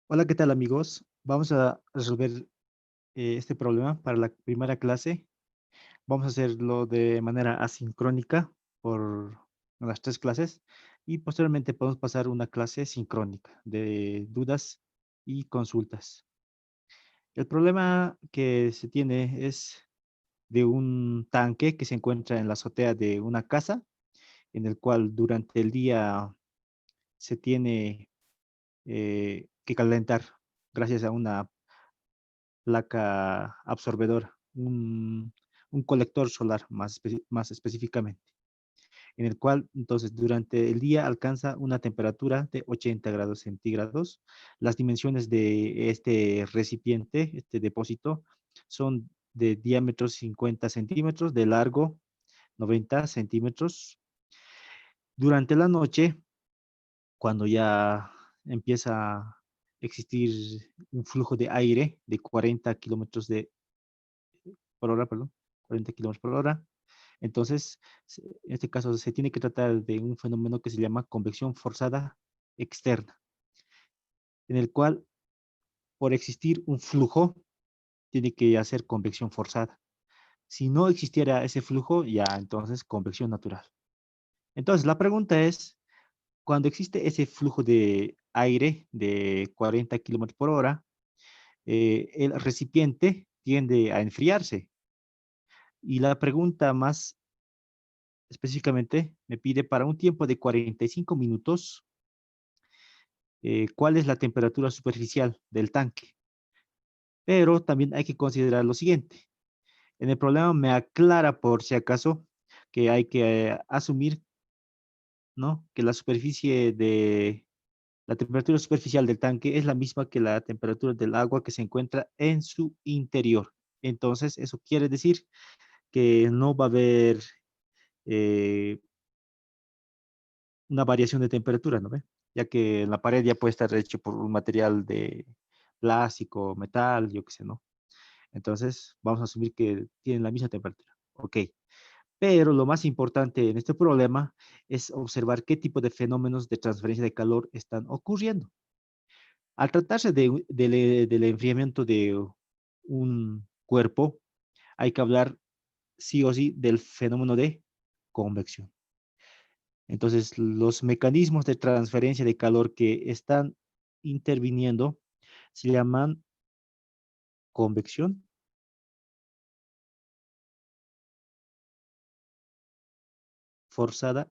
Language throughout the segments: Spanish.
Hola, ¿qué tal amigos? Vamos a resolver este problema para la primera clase. Vamos a hacerlo de manera asincrónica por las tres clases y posteriormente podemos pasar una clase sincrónica de dudas y consultas. El problema que se tiene es de un tanque que se encuentra en la azotea de una casa, en el cual durante el día se tiene que calentar gracias a una placa absorbedora, un colector solar más específicamente, en el cual entonces durante el día alcanza una temperatura de 80 grados centígrados. Las dimensiones de este recipiente, este depósito, son de diámetro 50 centímetros, de largo 90 centímetros. Durante la noche, cuando ya empieza a existir un flujo de aire de 40 kilómetros por hora, perdón, 40 kilómetros por hora. Entonces, en este caso se tiene que tratar de un fenómeno que se llama convección forzada externa, en el cual por existir un flujo tiene que hacer convección forzada. Si no existiera ese flujo, ya entonces convección natural. Entonces, la pregunta es, cuando existe ese flujo de aire de 40 kilómetros por hora, el recipiente tiende a enfriarse. Y la pregunta más específicamente me pide para un tiempo de 45 minutos, cuál es la temperatura superficial del tanque. Pero también hay que considerar lo siguiente. En el problema me aclara por si acaso que hay que asumir, ¿no? Que la temperatura superficial del tanque es la misma que la temperatura del agua que se encuentra en su interior. Entonces, eso quiere decir que no va a haber eh, una variación de temperatura, ¿no ve? Ya que en la pared ya puede estar hecho por un material de plástico, metal, yo qué sé, ¿no? Entonces, vamos a asumir que tienen la misma temperatura. Ok. Pero lo más importante en este problema es observar qué tipo de fenómenos de transferencia de calor están ocurriendo. Al tratarse del enfriamiento de un cuerpo, hay que hablar sí o sí del fenómeno de convección. Entonces, los mecanismos de transferencia de calor que están interviniendo se llaman convección, forzada,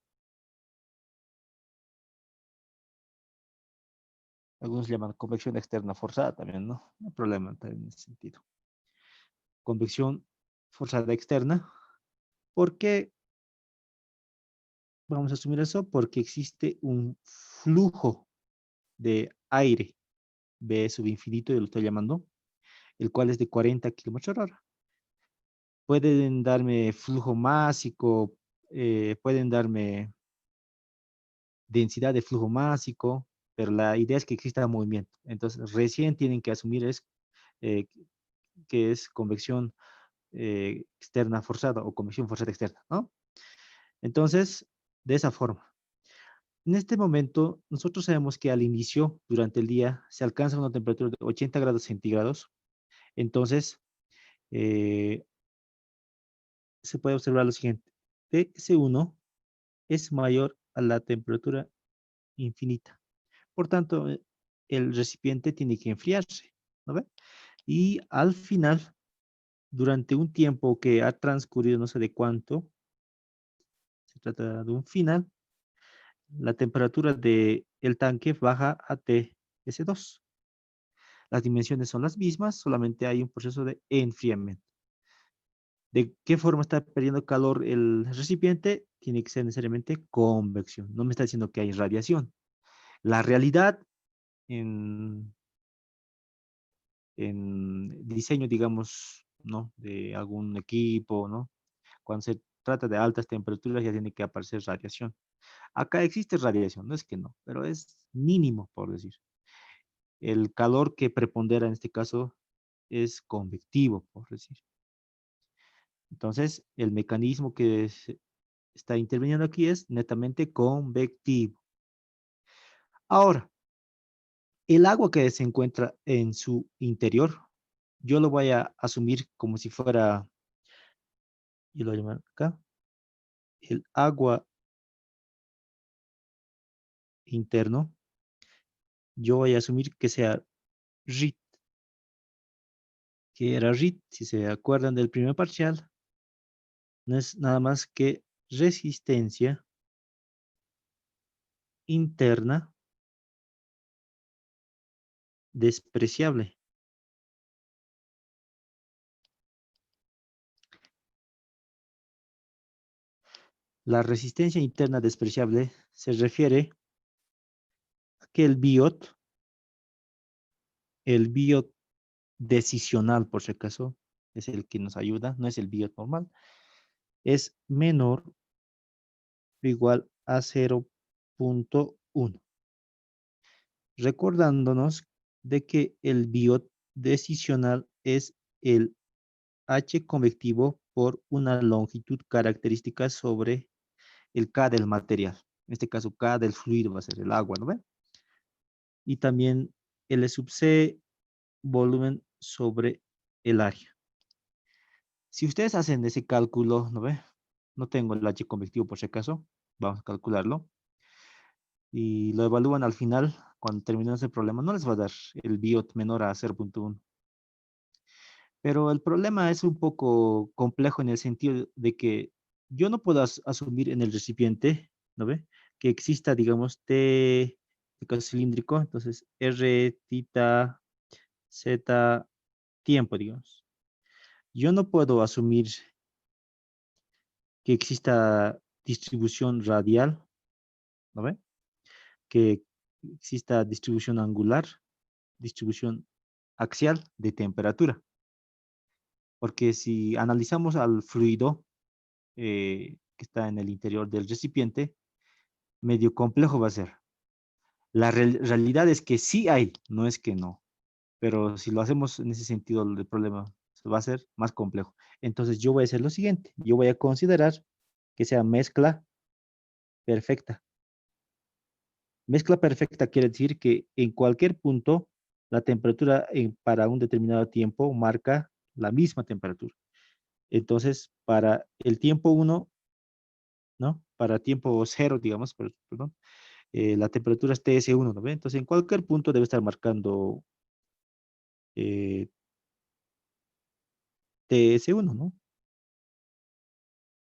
algunos llaman convección externa forzada también, ¿no? No hay problema también en ese sentido. Convección forzada externa. ¿Por qué vamos a asumir eso? Porque existe un flujo de aire, B sub infinito, yo lo estoy llamando, el cual es de 40 kilómetros por hora. Pueden darme flujo másico, pueden darme densidad de flujo másico, pero la idea es que exista movimiento. Entonces, recién tienen que asumir eh, que es convección externa forzada o convección forzada externa, ¿no? Entonces, de esa forma. En este momento, nosotros sabemos que al inicio, durante el día, se alcanza una temperatura de 80 grados centígrados. Entonces, eh, se puede observar lo siguiente. TS1 es mayor a la temperatura infinita. Por tanto, el recipiente tiene que enfriarse, ¿no ve? Y al final, durante un tiempo que ha transcurrido no sé de cuánto, se trata de un final, la temperatura del tanque baja a TS2. Las dimensiones son las mismas, solamente hay un proceso de enfriamiento. ¿De qué forma está perdiendo calor el recipiente? Tiene que ser necesariamente convección. No me está diciendo que hay radiación. La realidad en, en diseño, digamos, ¿no? De algún equipo, ¿no? Cuando se trata de altas temperaturas ya tiene que aparecer radiación. Acá existe radiación, no es que no, pero es mínimo, por decir. El calor que prepondera en este caso es convectivo, por decir. Entonces, el mecanismo que está interviniendo aquí es netamente convectivo. Ahora, El agua que se encuentra en su interior, yo lo voy a asumir como si fuera, y lo voy a llamar acá, el agua interno. Yo voy a asumir que sea RIT, que era RIT, si se acuerdan del primer parcial, no es nada más que resistencia interna despreciable. La resistencia interna despreciable se refiere a que el biot decisional, por si acaso, es el que nos ayuda, no es el biot normal, es menor o igual a 0.1. Recordándonos de que el biot decisional es el H convectivo por una longitud característica sobre el K del material. En este caso, K del fluido va a ser el agua, ¿no ven? Y también L sub C, volumen sobre el área. Si ustedes hacen ese cálculo, ¿no ve? No tengo el H convectivo por si acaso, vamos a calcularlo. Y lo evalúan al final, cuando terminemos el problema, no les va a dar el biot menor a 0.1. Pero el problema es un poco complejo en el sentido de que yo no puedo asumir en el recipiente, ¿no ve? Que exista, digamos, T, de caso cilíndrico, entonces R, tita, Z, tiempo, digamos. Yo no puedo asumir que exista distribución radial, ¿no ve? Que exista distribución angular, distribución axial de temperatura. Porque si analizamos al fluido que está en el interior del recipiente, medio complejo va a ser. La realidad es que sí hay, no es que no. Pero si lo hacemos en ese sentido, el problema va a ser más complejo. Entonces yo voy a hacer lo siguiente. Yo voy a considerar que sea mezcla perfecta. Mezcla perfecta quiere decir que en cualquier punto la temperatura para un determinado tiempo marca la misma temperatura. Entonces, para el tiempo 1, ¿no? Para tiempo 0, digamos, perdón, la temperatura es TS1, ¿no ve? Entonces, en cualquier punto debe estar marcando eh, TS1, ¿no?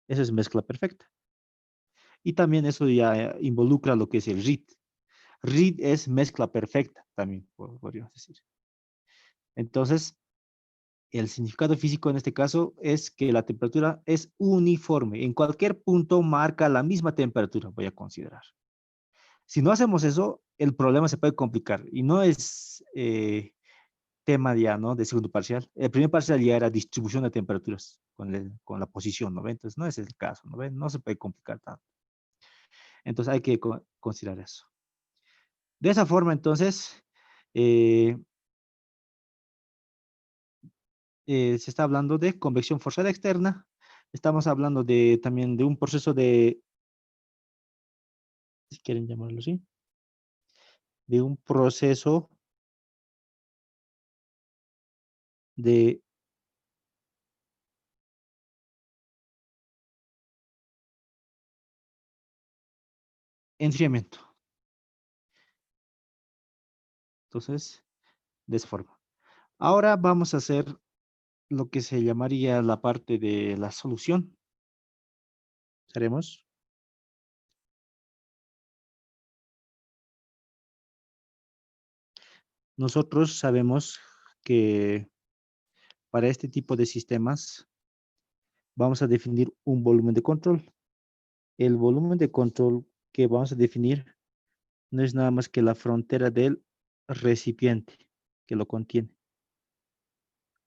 Eso es mezcla perfecta. Y también eso ya involucra lo que es el RIT. RIT es mezcla perfecta, también podríamos decir. Entonces, el significado físico en este caso es que la temperatura es uniforme. En cualquier punto marca la misma temperatura, voy a considerar. Si no hacemos eso, el problema se puede complicar. Y no es tema ya, ¿no? De segundo parcial. El primer parcial ya era distribución de temperaturas con la posición, ¿no ve? Entonces, no es el caso, ¿no ve? No se puede complicar tanto. Entonces, hay que considerar eso. De esa forma, entonces, eh, se está hablando de convección forzada externa. Estamos hablando también de un proceso si quieren llamarlo así, de un proceso de enfriamiento. Entonces, de esa forma. Ahora vamos a hacer lo que se llamaría la parte de la solución. Haremos. Nosotros sabemos que para este tipo de sistemas vamos a definir un volumen de control. El volumen de control que vamos a definir no es nada más que la frontera del recipiente que lo contiene,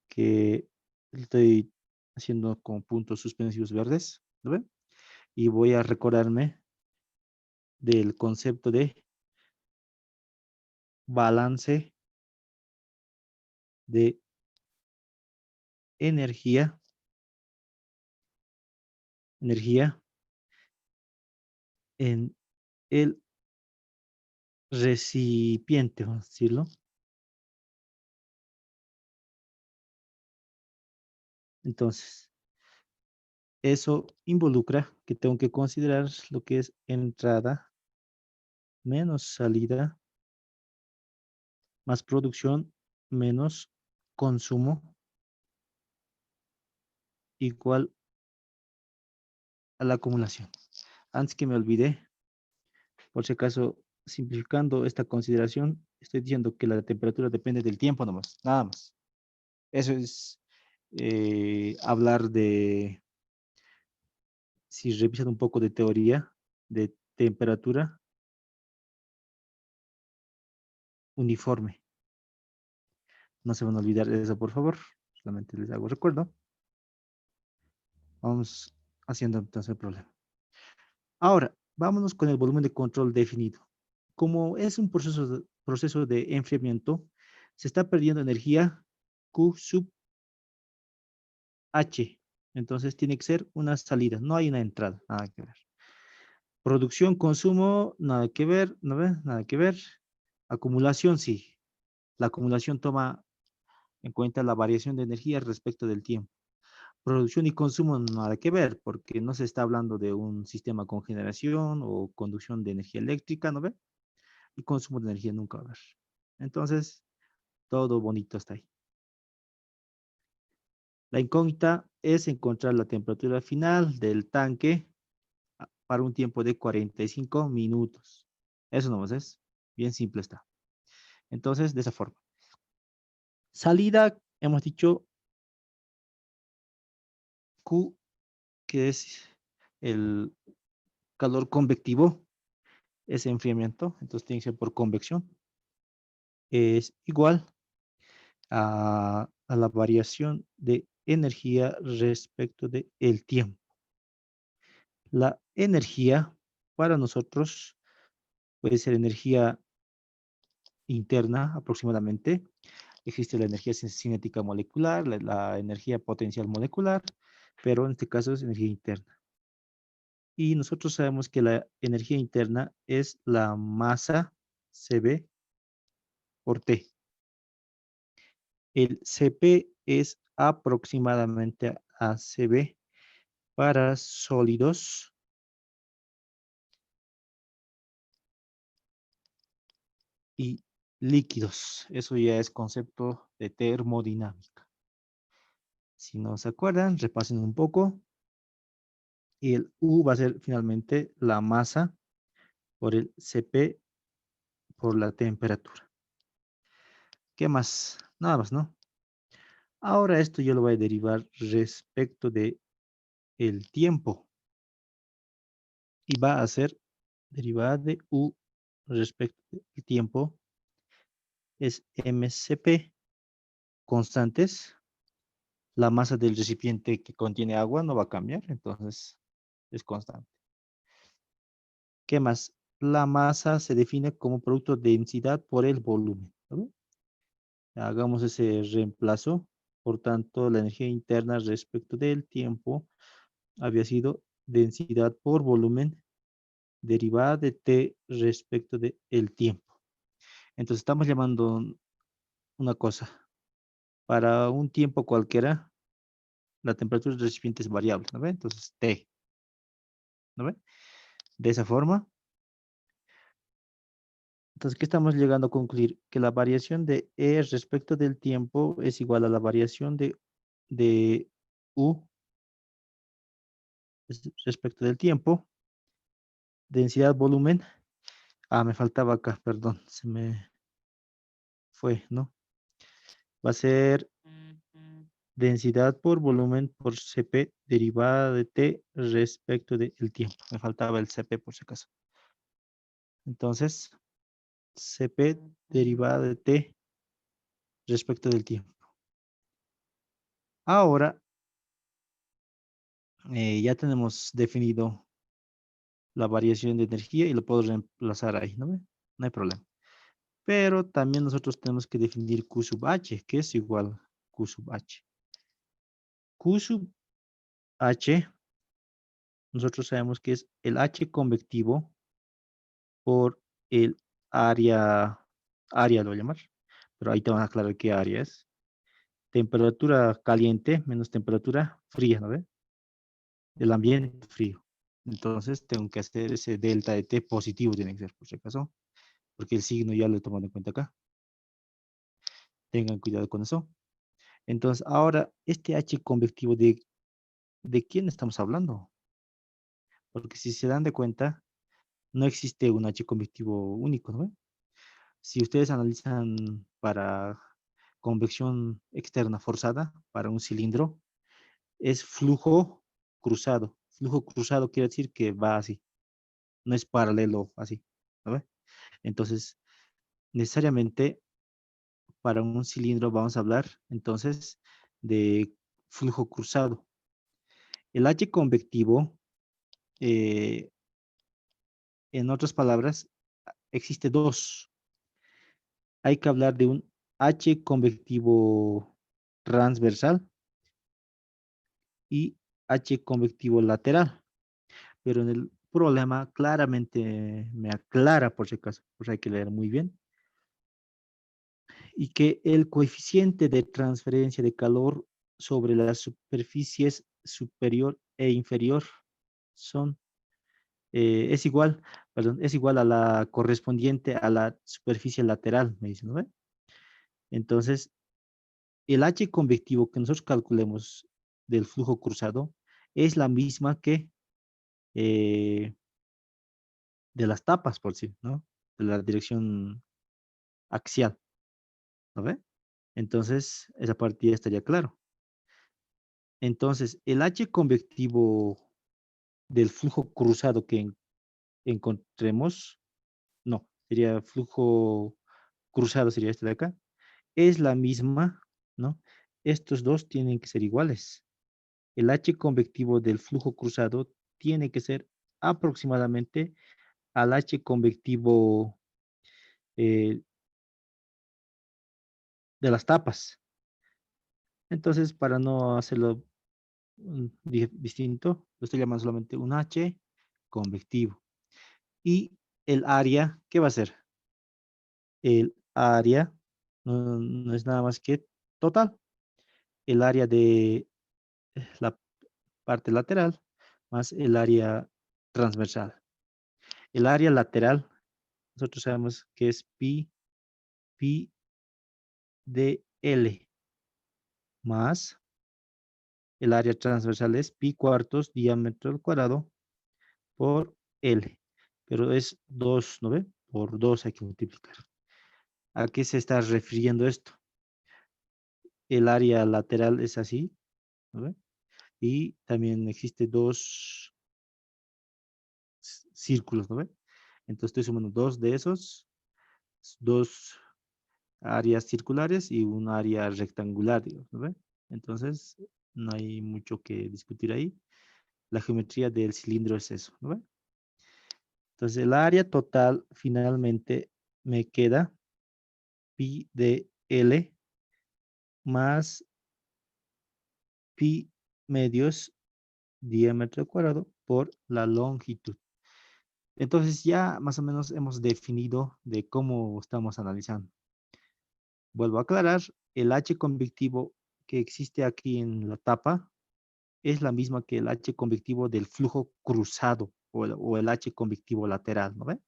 que estoy haciendo con puntos suspensivos verdes, ¿lo ven? Y voy a recordarme del concepto de balance de energía, energía en el recipiente, vamos a decirlo. Entonces, eso involucra que tengo que considerar lo que es entrada menos salida más producción menos consumo igual a la acumulación. Antes que me olvide, por si acaso, simplificando esta consideración, estoy diciendo que la temperatura depende del tiempo nomás, nada más. Eso es hablar de, si revisan un poco de teoría de temperatura uniforme. No se van a olvidar de eso, por favor. Solamente les hago recuerdo. Vamos haciendo entonces el problema. Ahora, vámonos con el volumen de control definido. Como es un proceso de enfriamiento, se está perdiendo energía Q sub H. Entonces tiene que ser una salida, no hay una entrada, nada que ver. Producción, consumo, nada que ver, ¿no ves? Nada que ver. Acumulación, sí. La acumulación toma en cuenta la variación de energía respecto del tiempo. Producción y consumo, nada que ver, porque no se está hablando de un sistema con generación o conducción de energía eléctrica, ¿no ve? Y consumo de energía nunca va a haber. Entonces, todo bonito está ahí. La incógnita es encontrar la temperatura final del tanque para un tiempo de 45 minutos. Eso nomás es. Bien simple está. Entonces, de esa forma. Salida, hemos dicho Q, que es el calor convectivo, es enfriamiento, entonces tiene que ser por convección. Es igual a la variación de energía respecto del tiempo. La energía para nosotros puede ser energía interna aproximadamente. Existe la energía cinética molecular, la energía potencial molecular, pero en este caso es energía interna. Y nosotros sabemos que la energía interna es la masa CB por T. El CP es aproximadamente ACB para sólidos y líquidos. Eso ya es concepto de termodinámica. Si no se acuerdan, repasen un poco. Y el U va a ser finalmente la masa por el Cp por la temperatura. ¿Qué más? Nada más, ¿no? Ahora esto yo lo voy a derivar respecto de el tiempo. Y va a ser derivada de U respecto del tiempo. Es mcp constantes. La masa del recipiente que contiene agua no va a cambiar, entonces es constante. ¿Qué más? La masa se define como producto de densidad por el volumen. ¿No? Hagamos ese reemplazo. Por tanto, la energía interna respecto del tiempo había sido densidad por volumen derivada de T respecto del tiempo. Entonces estamos llamando una cosa. Para un tiempo cualquiera, la temperatura del recipiente es variable, ¿no ve? Entonces T, ¿no ve? De esa forma. Entonces, ¿qué estamos llegando a concluir? Que la variación de E respecto del tiempo es igual a la variación de U respecto del tiempo. Densidad, volumen. Ah, me faltaba acá, perdón, se me fue, ¿no? Va a ser densidad por volumen por Cp derivada de T respecto del tiempo. Me faltaba el Cp por si acaso. Entonces, Cp derivada de T respecto del tiempo. Ahora, ya tenemos definido la variación de energía y lo puedo reemplazar ahí, ¿no ve? No hay problema. Pero también nosotros tenemos que definir Q sub H, que es igual a Q sub H. Q sub H, nosotros sabemos que es el H convectivo por el área lo voy a llamar, pero ahí te van a aclarar qué área es. Temperatura caliente menos temperatura fría, ¿no ve? El ambiente frío. Entonces tengo que hacer ese delta de T positivo, tiene que ser, por si acaso, porque el signo ya lo he tomado en cuenta acá. Tengan cuidado con eso. Entonces, ahora, este H convectivo, ¿de quién estamos hablando? Porque si se dan de cuenta, no existe un H convectivo único, ¿no ve? Si ustedes analizan para convección externa forzada, para un cilindro, es flujo cruzado. Flujo cruzado quiere decir que va así, no es paralelo así, ¿no ve? Entonces, necesariamente para un cilindro vamos a hablar entonces de flujo cruzado. El H convectivo, eh, en otras palabras, existe dos. Hay que hablar de un H convectivo transversal y H convectivo lateral. Pero en el problema claramente me aclara, por si acaso, pues hay que leer muy bien, y que el coeficiente de transferencia de calor sobre las superficies superior e inferior son, es igual, perdón, es igual a la correspondiente a la superficie lateral, me dicen, ¿no ve? Entonces, el H convectivo que nosotros calculemos del flujo cruzado es la misma que eh, de las tapas, por sí, ¿no? De la dirección axial, ¿no ve? Entonces, esa parte ya estaría claro. Entonces, el H convectivo del flujo cruzado que encontremos, no, sería flujo cruzado, sería este de acá, es la misma, ¿no? Estos dos tienen que ser iguales. El H convectivo del flujo cruzado tiene que ser aproximadamente al H convectivo eh, de las tapas. Entonces, para no hacerlo distinto, lo estoy llamando solamente un H convectivo. Y el área, ¿qué va a ser? El área no es nada más que total. El área de la parte lateral más el área transversal. El área lateral, nosotros sabemos que es pi de L más el área transversal es pi cuartos diámetro al cuadrado por L. Pero es 2, ¿no ve? Por 2 hay que multiplicar. ¿A qué se está refiriendo esto? El área lateral es así, ¿no ve? Y también existe dos círculos, ¿no ve? Entonces estoy sumando dos de esos, dos áreas circulares y un área rectangular, digamos, ¿no ve? Entonces no hay mucho que discutir ahí. La geometría del cilindro es eso, ¿no ve? Entonces el área total finalmente me queda pi de L más pi medios diámetro cuadrado por la longitud. Entonces ya más o menos hemos definido de cómo estamos analizando. Vuelvo a aclarar, el H convectivo que existe aquí en la tapa es la misma que el H convectivo del flujo cruzado o el H convectivo lateral, ¿no ve?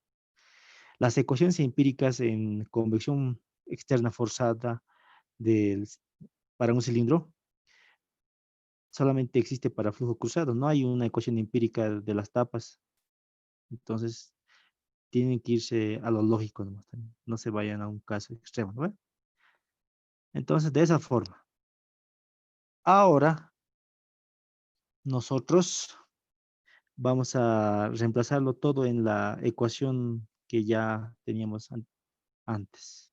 Las ecuaciones empíricas en convección externa forzada del, para un cilindro solamente existe para flujo cruzado, no hay una ecuación empírica de las tapas. Entonces, tienen que irse a lo lógico nomás, no se vayan a un caso extremo, ¿no ve? Entonces, de esa forma. Ahora, nosotros vamos a reemplazarlo todo en la ecuación que ya teníamos antes.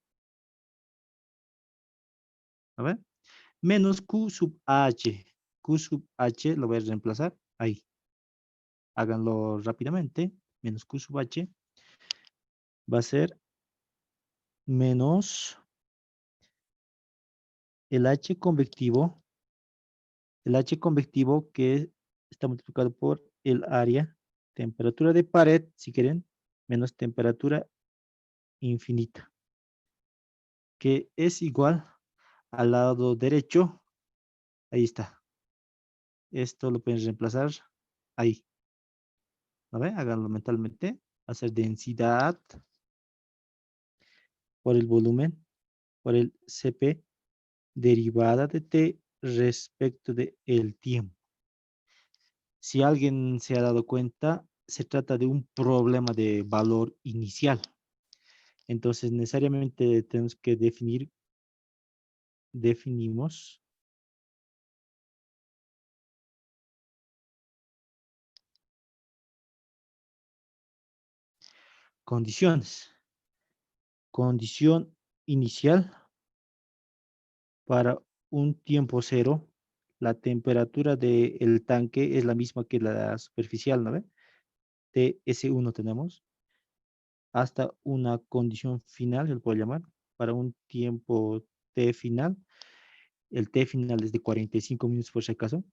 A ver, menos Q sub H. Q sub H lo voy a reemplazar ahí. Háganlo rápidamente. Menos Q sub H va a ser menos el H convectivo. El H convectivo que está multiplicado por el área, temperatura de pared, si quieren, menos temperatura infinita, que es igual al lado derecho. Ahí está. Esto lo pueden reemplazar ahí. ¿No ve? Háganlo mentalmente. Hacer densidad por el volumen, por el CP, derivada de T respecto de el tiempo. Si alguien se ha dado cuenta, se trata de un problema de valor inicial. Entonces, necesariamente tenemos que definimos condiciones. Condición inicial para un tiempo cero. La temperatura del tanque es la misma que la superficial, ¿no ve? TS1 tenemos. Hasta una condición final, se lo puedo llamar, para un tiempo T final. El T final es de 45 minutos por si acaso.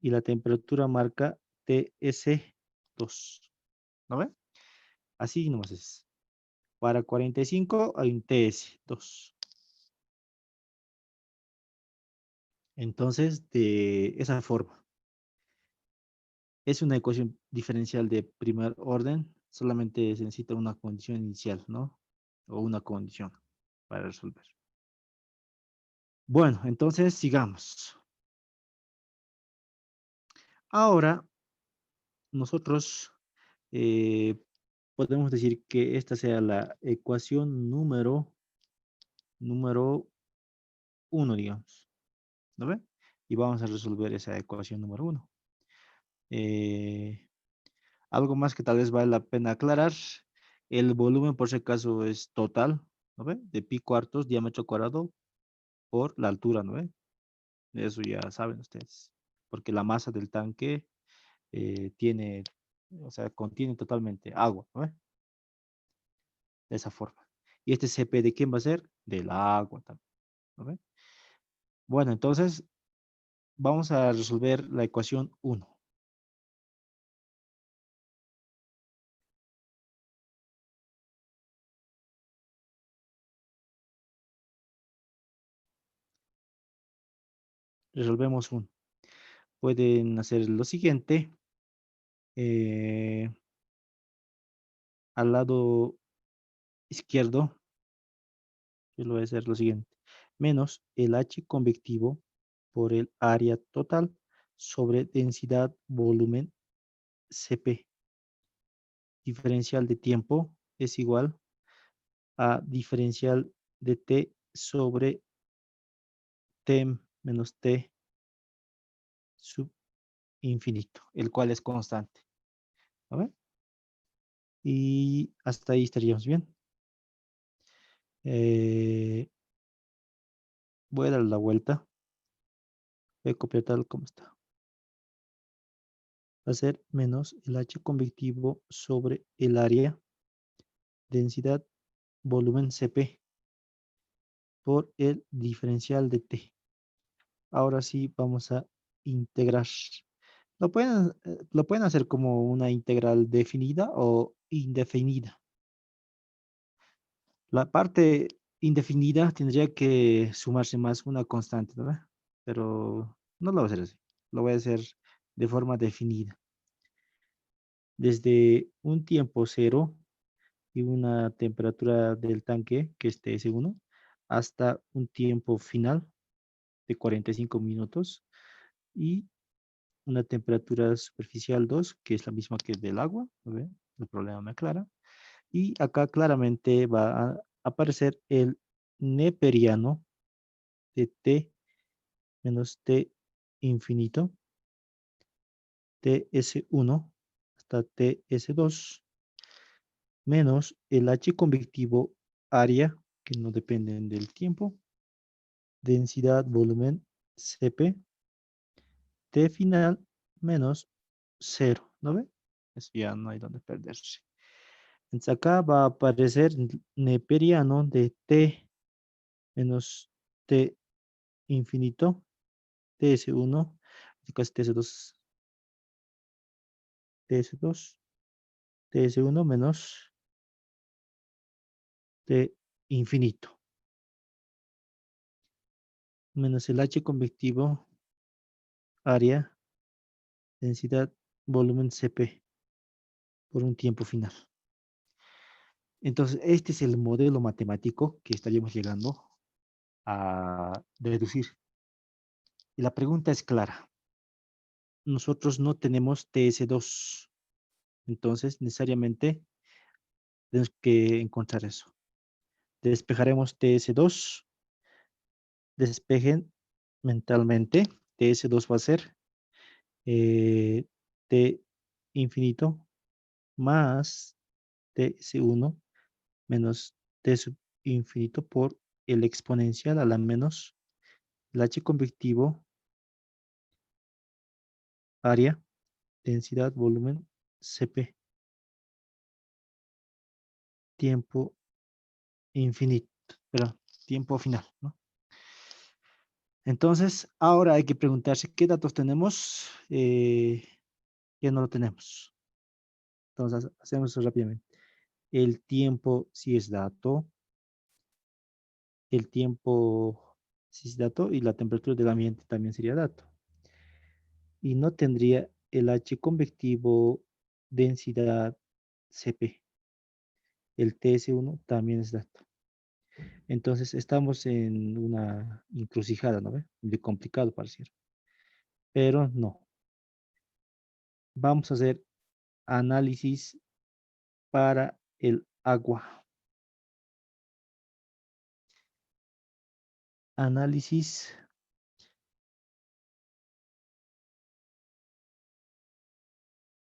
Y la temperatura marca TS2. ¿No ve? Así nomás es. Para 45 hay un TS2. Entonces, de esa forma. Es una ecuación diferencial de primer orden. Solamente se necesita una condición inicial, ¿no? O una condición para resolver. Bueno, entonces sigamos. Ahora, nosotros eh, podemos decir que esta sea la ecuación número uno, digamos. ¿No ve? Y vamos a resolver esa ecuación número uno. Eh, Algo más que tal vez vale la pena aclarar. El volumen, por si acaso, es total, ¿no ve? De pi cuartos, diámetro cuadrado, por la altura, ¿no ve? Eso ya saben ustedes. Porque la masa del tanque tiene, o sea, contiene totalmente agua, ¿no ve? De esa forma. Y este CP de quién va a ser? Del agua también, ¿no ve? Bueno, entonces vamos a resolver la ecuación uno. Resolvemos uno. Pueden hacer lo siguiente. eh, Al lado izquierdo, yo lo voy a hacer lo siguiente. Menos el H convectivo por el área total sobre densidad volumen CP. Diferencial de tiempo es igual a diferencial de T sobre T menos T sub infinito, el cual es constante. ¿A ver? Y hasta ahí estaríamos bien. Eh, Voy a dar la vuelta. Voy a copiar tal como está. Va a ser menos el H convectivo sobre el área, densidad, volumen CP, por el diferencial de T. Ahora sí vamos a integrar. Lo pueden hacer como una integral definida o indefinida. La parte indefinida tendría que sumarse más una constante, ¿verdad? Pero no lo voy a hacer así. Lo voy a hacer de forma definida. Desde un tiempo cero y una temperatura del tanque, que es TS1, hasta un tiempo final de 45 minutos y una temperatura superficial 2 que es la misma que del agua. ¿Ve? El problema me aclara. Y acá claramente va a aparecer el neperiano de T menos T infinito, TS1 hasta TS2, menos el H convectivo área, que no dependen del tiempo, densidad, volumen, CP, T final menos cero, ¿no ve? Eso ya no hay donde perderse. Entonces acá va a aparecer neperiano de T menos T infinito, TS1, TS2, TS2, TS1 menos T infinito, menos el H convectivo, área, densidad, volumen CP, por un tiempo final. Entonces, este es el modelo matemático que estaríamos llegando a deducir. Y la pregunta es clara. Nosotros no tenemos TS2. Entonces, necesariamente tenemos que encontrar eso. Despejaremos TS2. Despejen mentalmente. TS2 va a ser T infinito más TS1 menos T sub infinito por el exponencial a la menos el H convectivo, área, densidad, volumen, CP, tiempo infinito, pero tiempo final, ¿no? Entonces, ahora hay que preguntarse qué datos tenemos, qué no tenemos. Entonces, hacemos eso rápidamente. El tiempo sí es dato, el tiempo sí es dato y la temperatura del ambiente también sería dato. Y no tendría el H convectivo, densidad, CP. El TS1 también es dato. Entonces estamos en una encrucijada, ¿no ve? De complicado parecer. Pero no. Vamos a hacer análisis para el agua. Análisis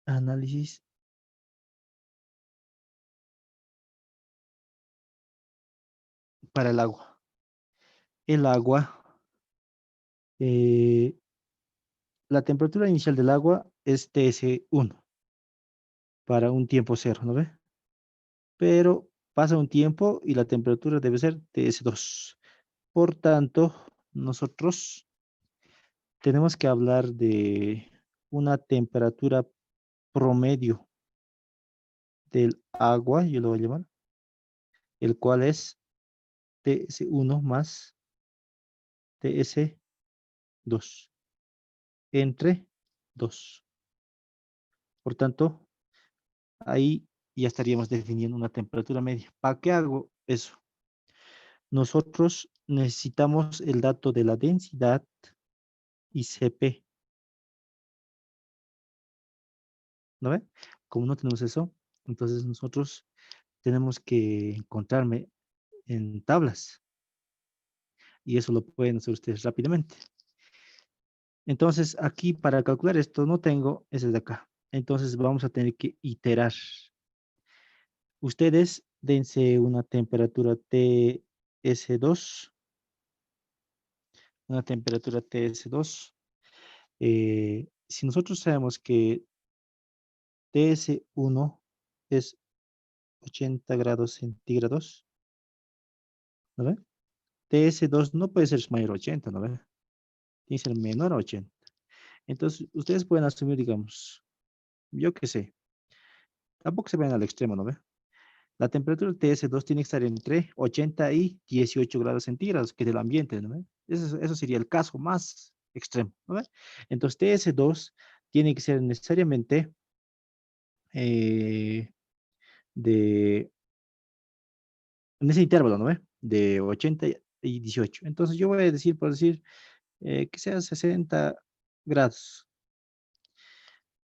análisis para el agua. El agua, eh, la temperatura inicial del agua es TS1 para un tiempo cero, ¿no ve? Pero pasa un tiempo y la temperatura debe ser TS2. Por tanto, nosotros tenemos que hablar de una temperatura promedio del agua, yo lo voy a llamar, el cual es TS1 más TS2 entre 2. Por tanto, ahí ya estaríamos definiendo una temperatura media. ¿Para qué hago eso? Nosotros necesitamos el dato de la densidad y CP, ¿no ve? Como no tenemos eso, entonces nosotros tenemos que encontrarme en tablas y eso lo pueden hacer ustedes rápidamente. Entonces, aquí para calcular esto no tengo ese de acá. Entonces, vamos a tener que iterar. Ustedes dense una temperatura TS2, una temperatura TS2. Si nosotros sabemos que TS1 es 80 grados centígrados, ¿no ve? TS2 no puede ser mayor a 80, ¿no ve? Tiene que ser menor a 80. Entonces, ustedes pueden asumir, digamos, yo qué sé, tampoco se vayan al extremo, ¿no ve? La temperatura TS2 tiene que estar entre 80 y 18 grados centígrados, que es del ambiente, ¿no ve? Eso sería el caso más extremo, ¿no ve? Entonces, TS2 tiene que ser necesariamente eh, de, en ese intervalo, ¿no ve? De 80 y 18. Entonces, yo voy a decir, por decir, que sea 60 grados.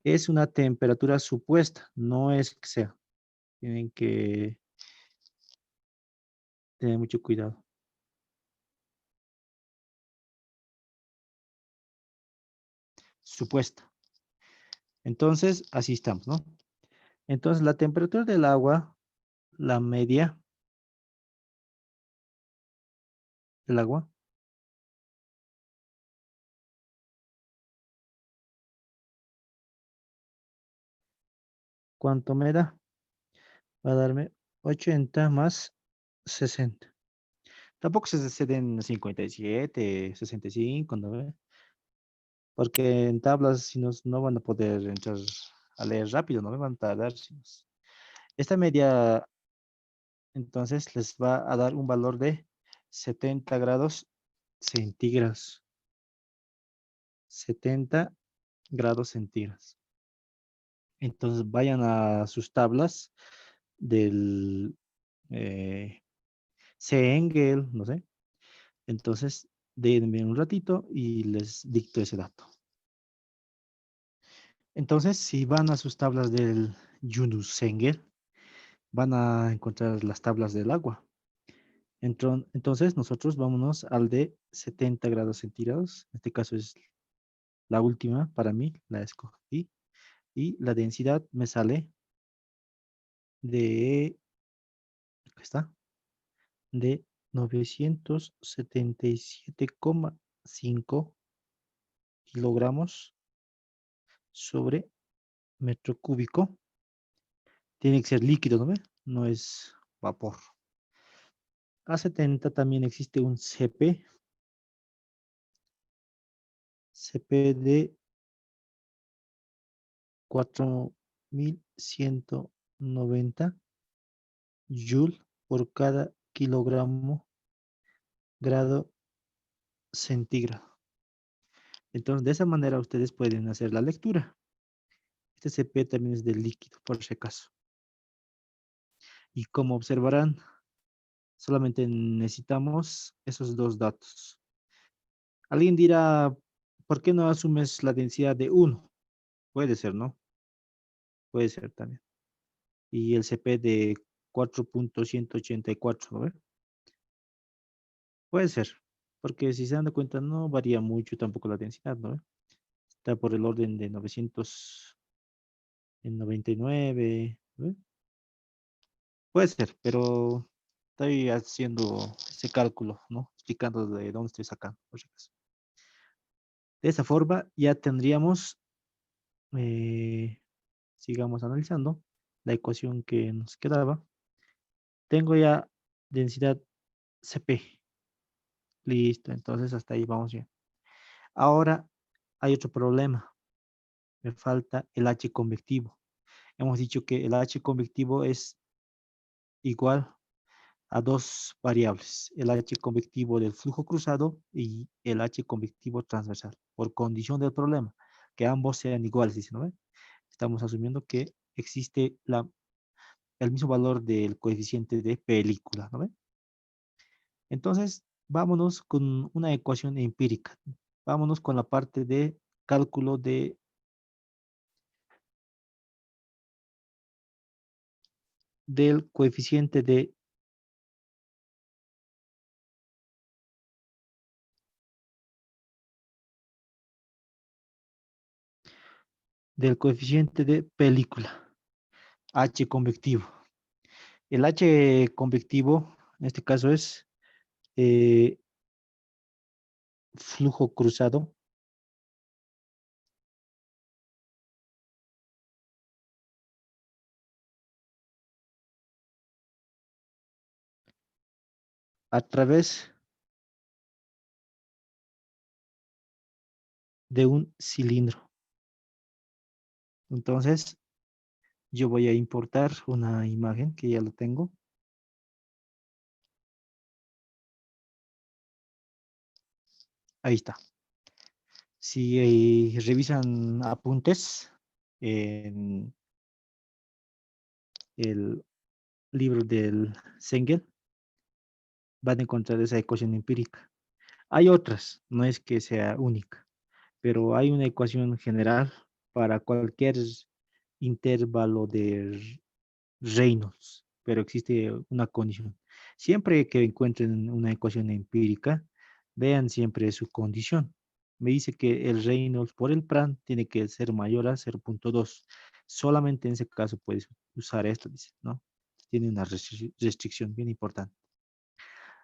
Es una temperatura supuesta, no es que sea. Tienen que tener mucho cuidado. Supuesta. Entonces, así estamos, ¿no? Entonces, la temperatura del agua, la media del agua, ¿cuánto me da? Va a darme 80 más 60. Tampoco se den 57, 65, ¿no ve? Porque en tablas si nos, no van a poder entrar a leer rápido, no me van a tardar. Esta media Entonces les va a dar un valor de 70 grados centígrados. 70 grados centígrados. Entonces vayan a sus tablas del Engel, no sé. Entonces, denme un ratito y les dicto ese dato. Entonces, si van a sus tablas del Yunus Engel, van a encontrar las tablas del agua. Entonces, nosotros vámonos al de 70 grados centígrados. En este caso es la última para mí, la escogí. Y la densidad me sale de, acá está, de 977,5 kilogramos sobre metro cúbico. Tiene que ser líquido, ¿no ve? No es vapor. A 70 también existe un CP de 4190 joule por cada kilogramo grado centígrado. Entonces, de esa manera ustedes pueden hacer la lectura. Este CP también es del líquido, por si acaso. Y como observarán, solamente necesitamos esos dos datos. Alguien dirá, ¿por qué no asumes la densidad de 1? Puede ser, ¿no? Puede ser también. Y el CP de 4,184, ¿no ve? Puede ser, porque si se dan cuenta no varía mucho tampoco la densidad, ¿no ve? Está por el orden de 999, ¿no ve? Puede ser, pero estoy haciendo ese cálculo, ¿no? Explicando de dónde estoy sacando, por si acaso. De esa forma ya tendríamos, eh, sigamos analizando la ecuación que nos quedaba. Tengo ya densidad CP. Listo, entonces hasta ahí vamos bien. Ahora hay otro problema. Me falta el H convectivo. Hemos dicho que el H convectivo es igual a dos variables, el H convectivo del flujo cruzado y el H convectivo transversal, por condición del problema, que ambos sean iguales, dice, ¿no ve? Estamos asumiendo que existe el mismo valor del coeficiente de película, ¿no ve? Entonces, vámonos con una ecuación empírica. Vámonos con la parte de cálculo del coeficiente de película, H convectivo. El H convectivo, en este caso es eh, flujo cruzado a través de un cilindro. Entonces, yo voy a importar una imagen que ya lo tengo. Ahí está. Si revisan apuntes en el libro del Sengel, van a encontrar esa ecuación empírica. Hay otras, no es que sea única, pero hay una ecuación general para cualquier intervalo de Reynolds, pero existe una condición. Siempre que encuentren una ecuación empírica, vean siempre su condición. Me dice que el Reynolds por el Pran tiene que ser mayor a 0,2. Solamente en ese caso puedes usar esto, dice, ¿no? Tiene una restricción bien importante.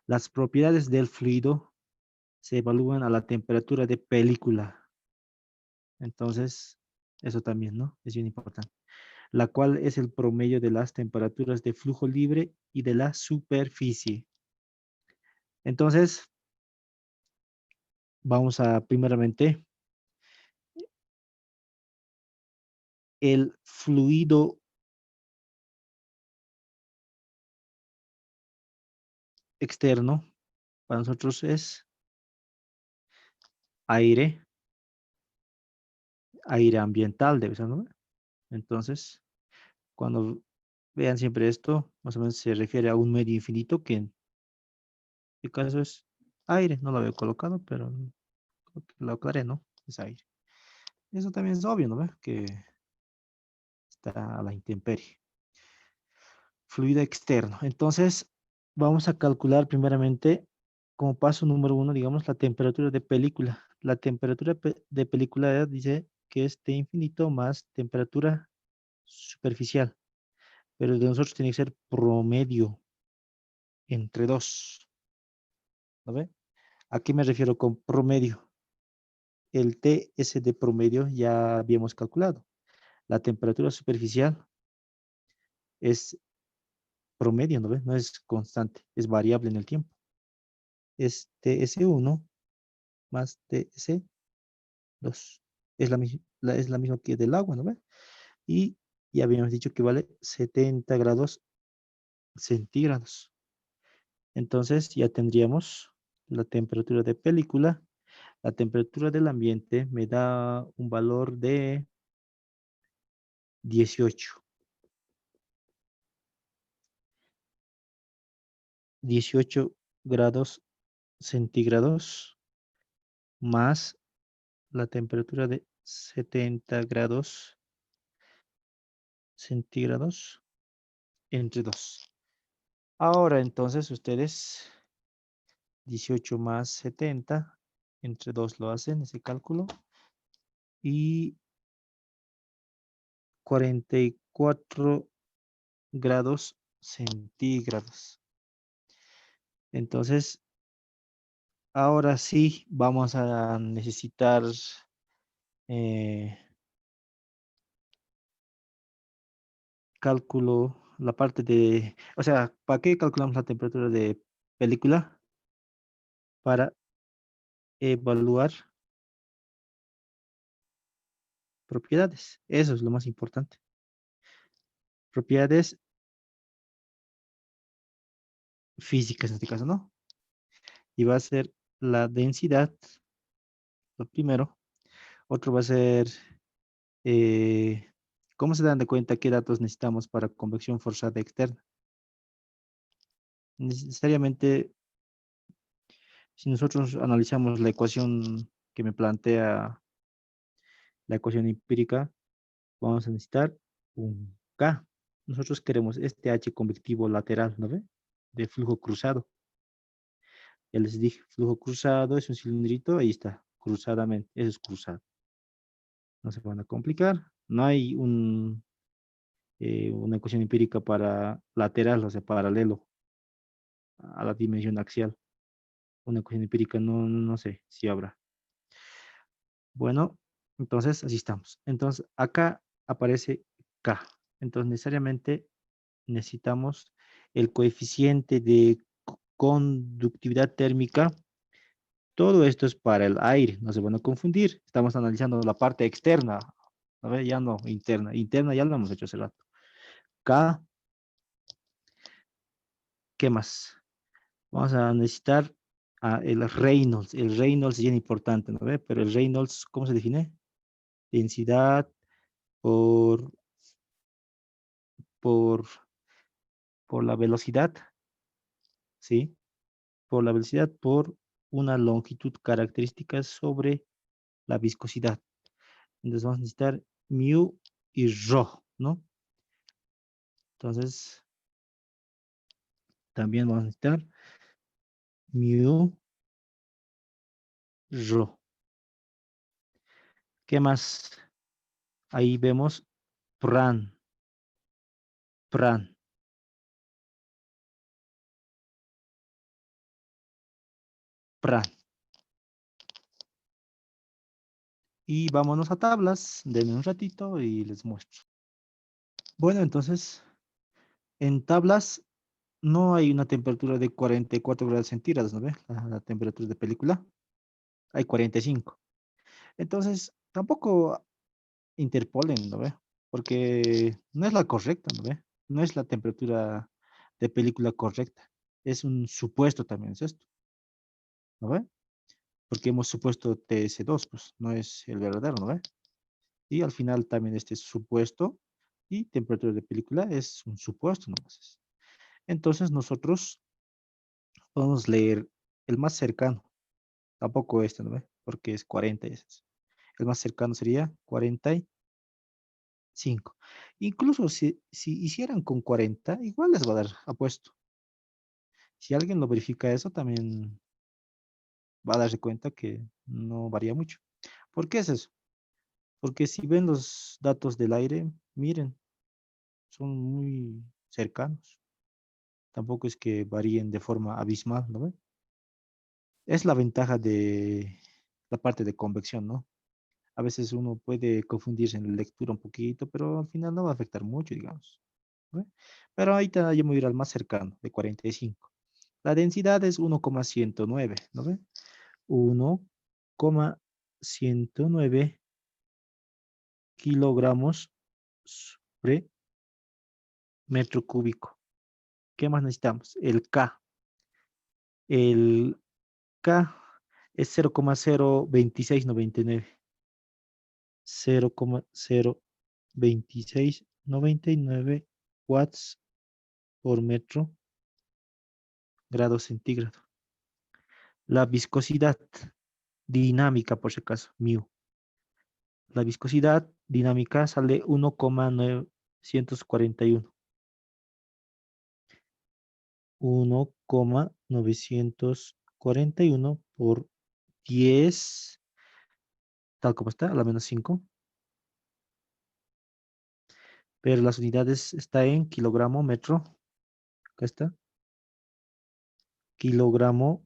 Las propiedades del fluido se evalúan a la temperatura de película. Entonces, eso también, ¿no? Es bien importante. La cual es el promedio de las temperaturas de flujo libre y de la superficie. Entonces, vamos a primeramente el fluido externo para nosotros es aire, aire ambiental, debe ser, ¿no? Entonces, cuando vean siempre esto, más o menos se refiere a un medio infinito que en este caso es aire. No lo había colocado, pero creo que lo aclaré, ¿no? Es aire. Eso también es obvio, ¿no? Que está a la intemperie. Fluido externo. Entonces, vamos a calcular primeramente, como paso número uno, digamos, la temperatura de película. La temperatura de película dice que es T infinito más temperatura superficial, pero de nosotros tiene que ser promedio entre dos, ¿no ve? ¿A qué me refiero con promedio? El TS de promedio ya habíamos calculado. La temperatura superficial es promedio, ¿no ve? No es constante, es variable en el tiempo. Es TS1 más TS2. Es la misma que del agua, ¿no ve? Y ya habíamos dicho que vale 70 grados centígrados. Entonces ya tendríamos la temperatura de película. La temperatura del ambiente me da un valor de 18. 18 grados centígrados más la temperatura de 70 grados centígrados entre 2. Ahora entonces ustedes 18 más 70 entre 2 lo hacen ese cálculo y 44 grados centígrados. Entonces, ahora sí vamos a necesitar eh, cálculo, la parte de, o sea, ¿para qué calculamos la temperatura de película? Para evaluar propiedades. Eso es lo más importante. Propiedades físicas en este caso, ¿no? Y va a ser la densidad, lo primero. Otro va a ser, eh, ¿cómo se dan de cuenta qué datos necesitamos para convección forzada externa? Necesariamente, si nosotros analizamos la ecuación que me plantea la ecuación empírica, vamos a necesitar un K. Nosotros queremos este H convectivo lateral, ¿no ve? De flujo cruzado. Ya les dije, flujo cruzado es un cilindrito, ahí está, cruzadamente, eso es cruzado. No se van a complicar. No hay una ecuación empírica para lateral, o sea, paralelo a la dimensión axial. Una ecuación empírica no sé si habrá. Bueno, entonces así estamos. Entonces acá aparece K. Entonces necesariamente necesitamos el coeficiente de conductividad térmica. Todo esto es para el aire, no se van a confundir. Estamos analizando la parte externa, a ver, ya no interna. Interna ya lo hemos hecho hace rato. K, ¿qué más? Vamos a necesitar el Reynolds. El Reynolds es bien importante, ¿no ve? Pero el Reynolds, ¿cómo se define? Densidad por, por, por la velocidad, ¿sí? Por la velocidad por una longitud característica sobre la viscosidad. Entonces vamos a necesitar mu y rho, ¿no? Entonces también vamos a necesitar mu, rho. ¿Qué más? Ahí vemos pran, pran, pran. Y vámonos a tablas. Denme un ratito y les muestro. Bueno, entonces, en tablas no hay una temperatura de 44 grados centígrados, ¿no ve? La temperatura de película. Hay 45. Entonces, tampoco interpolen, ¿no ve? Porque no es la correcta, ¿no ve? No es la temperatura de película correcta. es un supuesto también, es esto, ¿no ve? Porque hemos supuesto TS2, pues no es el verdadero, ¿no ve? Y al final también este supuesto y temperatura de película es un supuesto nomás. Entonces nosotros podemos leer el más cercano, tampoco este, ¿no ve? Porque es 40 y ese es. El más cercano sería 45. Incluso si hicieran con 40, igual les va a dar apuesto. Si alguien lo verifica eso, también va a darse cuenta que no varía mucho. ¿Por qué es eso? Porque si ven los datos del aire, miren, son muy cercanos. Tampoco es que varíen de forma abismal, ¿no ve? Es la ventaja de la parte de convección, ¿no? A veces uno puede confundirse en la lectura un poquito, pero al final no va a afectar mucho, digamos, ¿no ve? Pero ahorita yo me voy a ir al más cercano, de 45. La densidad es 1,109, ¿no ve? 1,109 kilogramos sobre metro cúbico. ¿Qué más necesitamos? El K. El K es 0,02699. 0,02699 watts por metro grado centígrado. La viscosidad dinámica, por si acaso, mu. La viscosidad dinámica sale 1,941. 1,941 por 10, tal como está, a la menos 5. Pero las unidades está en kilogramo, metro. Acá está. Kilogramo,